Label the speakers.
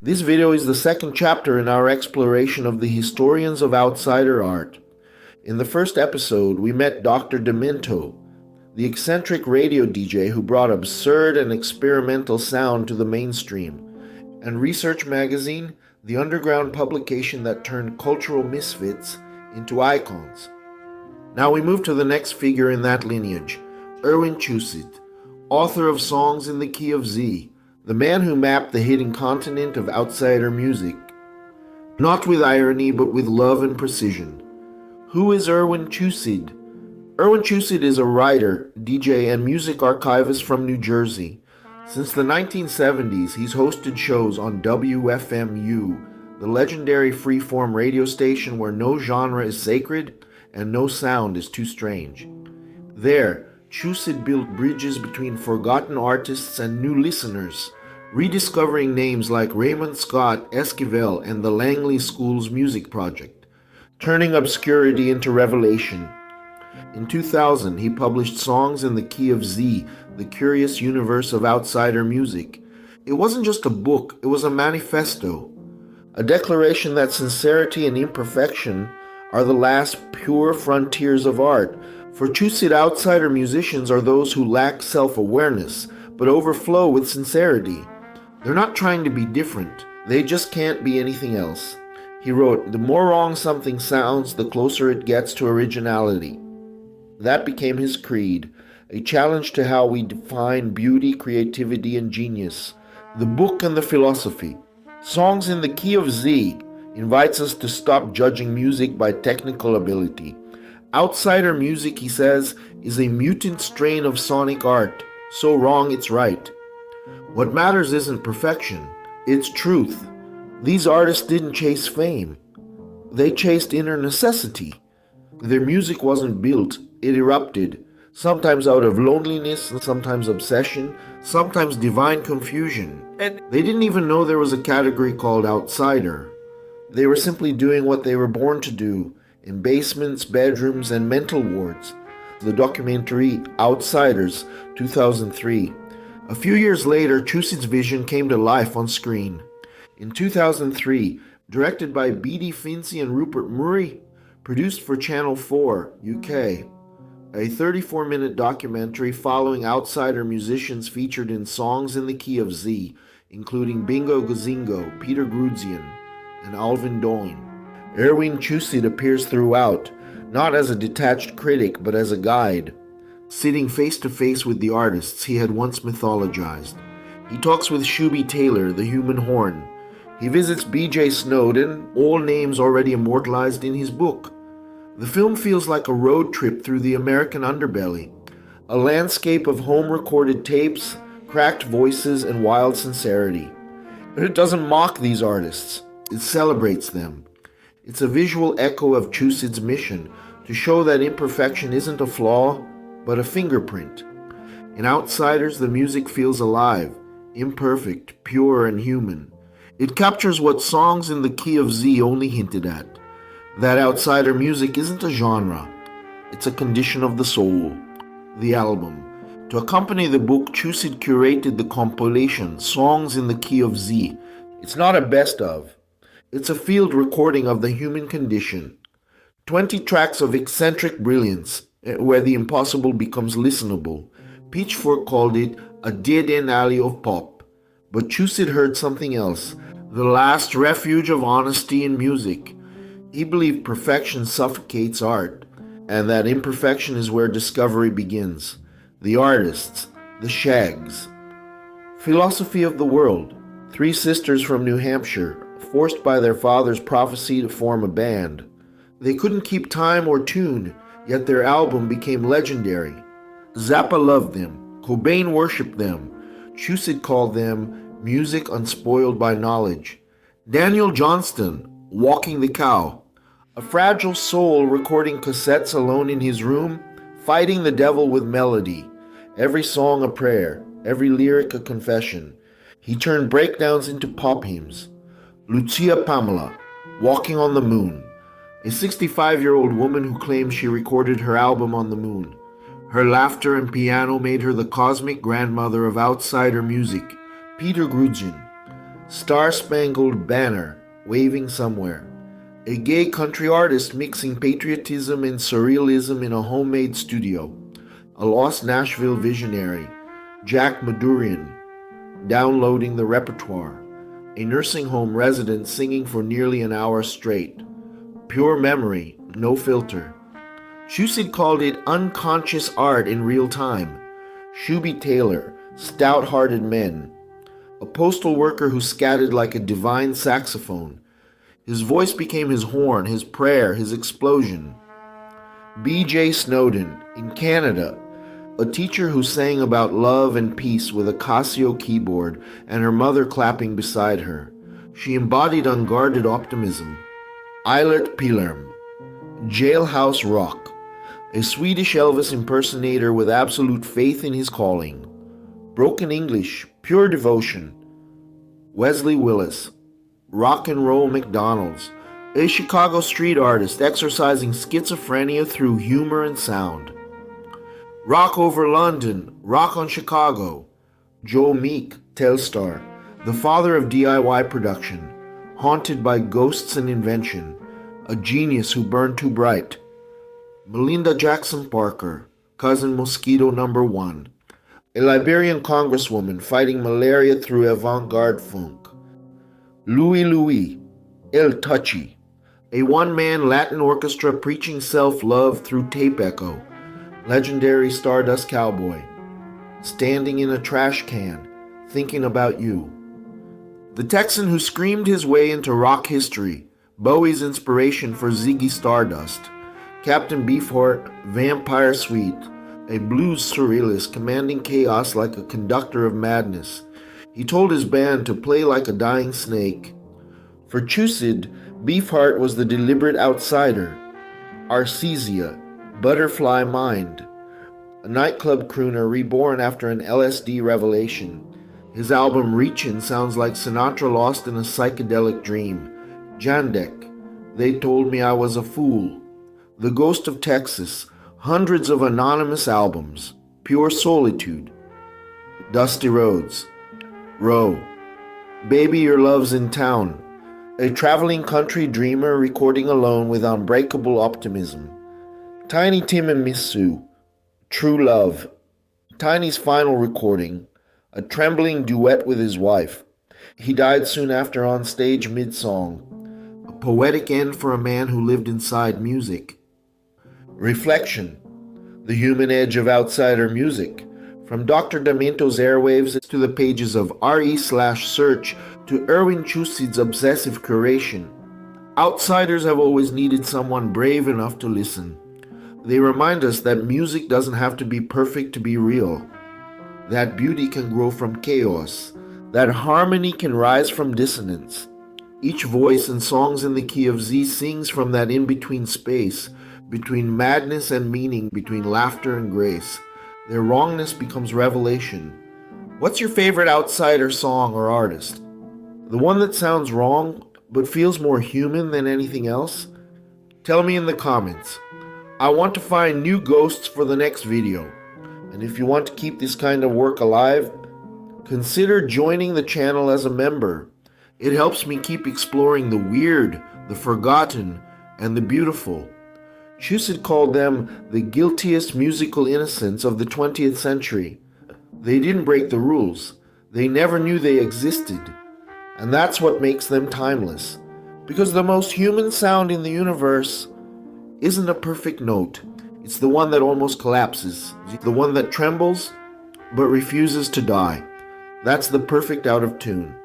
Speaker 1: This video is the second chapter in our exploration of the historians of outsider art. In the first episode, we met Dr. Demento, the eccentric radio DJ who brought absurd and experimental sound to the mainstream, and Research Magazine, the underground publication that turned cultural misfits into icons. Now we move to the next figure in that lineage, Irwin Chusid, author of Songs in the Key of Z, the man who mapped the hidden continent of outsider music, not with irony but with love and precision. Who is Irwin Chusid? Irwin Chusid is a writer, DJ, and music archivist from New Jersey. Since the 1970s, he's hosted shows on WFMU, the legendary freeform radio station where no genre is sacred and no sound is too strange. There, Chusid built bridges between forgotten artists and new listeners, rediscovering names like Raymond Scott Esquivel and the Langley School's Music Project, turning obscurity into revelation. In 2000, he published Songs in the Key of Z, the curious universe of outsider music. It wasn't just a book, it was a manifesto, a declaration that sincerity and imperfection are the last pure frontiers of art. For Chusid, outsider musicians are those who lack self-awareness, but overflow with sincerity. They're not trying to be different, they just can't be anything else. He wrote, "The more wrong something sounds, the closer it gets to originality." That became his creed, a challenge to how we define beauty, creativity, and genius. The book and the philosophy. Songs in the Key of Z invites us to stop judging music by technical ability. Outsider music, he says, is a mutant strain of sonic art, so wrong it's right. What matters isn't perfection, it's truth. These artists didn't chase fame. They chased inner necessity. Their music wasn't built, it erupted, sometimes out of loneliness, sometimes obsession, sometimes divine confusion. And they didn't even know there was a category called outsider. They were simply doing what they were born to do, in basements, bedrooms, and mental wards. The documentary Outsiders, 2003. A few years later, Chusid's vision came to life on screen. In 2003, directed by Beadie, Finzi, and Rupert Murray, produced for Channel 4, UK. A 34-minute documentary following outsider musicians featured in Songs in the Key of Z, including Gazingo, Peter Grudzien, and Alvin Dahn. Irwin Chusid appears throughout, not as a detached critic but as a guide, sitting face to face with the artists he had once mythologized. He talks with Shooby Taylor, the human horn. He visits B.J. Snowden, all names already immortalized in his book. The film feels like a road trip through the American underbelly, a landscape of home-recorded tapes, cracked voices, and wild sincerity. But it doesn't mock these artists, it celebrates them. It's a visual echo of Chusid's mission to show that imperfection isn't a flaw, but a fingerprint. In Outsiders, the music feels alive, imperfect, pure, and human. It captures what Songs in the Key of Z only hinted at, that outsider music isn't a genre, it's a condition of the soul. The album. To accompany the book, Chusid curated the compilation Songs in the Key of Z. It's not a best of. It's a field recording of the human condition. 20 tracks of eccentric brilliance, where the impossible becomes listenable. Pitchfork called it a dead-end alley of pop. But Chusid heard something else, the last refuge of honesty in music. He believed perfection suffocates art, and that imperfection is where discovery begins. The artists, the Shaggs. Philosophy of the world. 3 sisters from New Hampshire, forced by their father's prophecy to form a band. They couldn't keep time or tune, yet their album became legendary. Zappa loved them, Cobain worshipped them, Chusid called them music unspoiled by knowledge. Daniel Johnston, Walking the Cow, a fragile soul recording cassettes alone in his room, fighting the devil with melody, every song a prayer, every lyric a confession. He turned breakdowns into pop hymns. Lucia Pamela, Walking on the Moon, a 65-year-old woman who claims she recorded her album on the moon. Her laughter and piano made her the cosmic grandmother of outsider music. Peter Grudzien, Star-Spangled Banner, waving somewhere. A gay country artist mixing patriotism and surrealism in a homemade studio. A lost Nashville visionary, Jack Madurian, downloading the repertoire. A nursing home resident singing for nearly an hour straight. Pure memory, no filter. Chusid called it unconscious art in real time. Shooby Taylor, stout-hearted men. A postal worker who scattered like a divine saxophone. His voice became his horn, his prayer, his explosion. B.J. Snowden, in Canada, a teacher who sang about love and peace with a Casio keyboard and her mother clapping beside her. She embodied unguarded optimism. Eilert Pilarm, Jailhouse Rock, a Swedish Elvis impersonator with absolute faith in his calling. Broken English, pure devotion. Wesley Willis, Rock and Roll McDonald's, a Chicago street artist exercising schizophrenia through humor and sound. Rock over London, Rock on Chicago. Joe Meek, Telstar, the father of DIY production, haunted by ghosts and invention, a genius who burned too bright. Melinda Jackson Parker, cousin mosquito number 1, a Liberian congresswoman fighting malaria through avant-garde funk. Louis, El Touchy, a one-man Latin orchestra preaching self-love through tape echo. Legendary Stardust Cowboy, standing in a trash can, thinking about you. The Texan who screamed his way into rock history, Bowie's inspiration for Ziggy Stardust. Captain Beefheart, Vampire Suite, a blues surrealist commanding chaos like a conductor of madness. He told his band to play like a dying snake. For Chusid, Beefheart was the deliberate outsider. Arcesia, Butterfly Mind, a nightclub crooner reborn after an LSD revelation. His album Reachin' sounds like Sinatra lost in a psychedelic dream. Jandek, They Told Me I Was a Fool. The Ghost of Texas, hundreds of anonymous albums. Pure Solitude. Dusty Roads, Row, Baby Your Love's in Town, a traveling country dreamer recording alone with unbreakable optimism. Tiny Tim and Miss Sue, True Love, Tiny's final recording, a trembling duet with his wife. He died soon after on stage mid-song, a poetic end for a man who lived inside music. Reflection, the human edge of outsider music, from Dr. Demento's airwaves to the pages of re/search to Irwin Chusid's obsessive curation. Outsiders have always needed someone brave enough to listen. They remind us that music doesn't have to be perfect to be real, that beauty can grow from chaos, that harmony can rise from dissonance. Each voice in Songs in the Key of Z sings from that in-between space, between madness and meaning, between laughter and grace. Their wrongness becomes revelation. What's your favorite outsider song or artist? The one that sounds wrong but feels more human than anything else? Tell me in the comments. I want to find new ghosts for the next video. And if you want to keep this kind of work alive, consider joining the channel as a member. It helps me keep exploring the weird, the forgotten, and the beautiful. Chusid called them the guiltiest musical innocents of the 20th century. They didn't break the rules. They never knew they existed. And that's what makes them timeless. Because the most human sound in the universe isn't a perfect note. It's the one that almost collapses, the one that trembles but refuses to die. That's the perfect out of tune.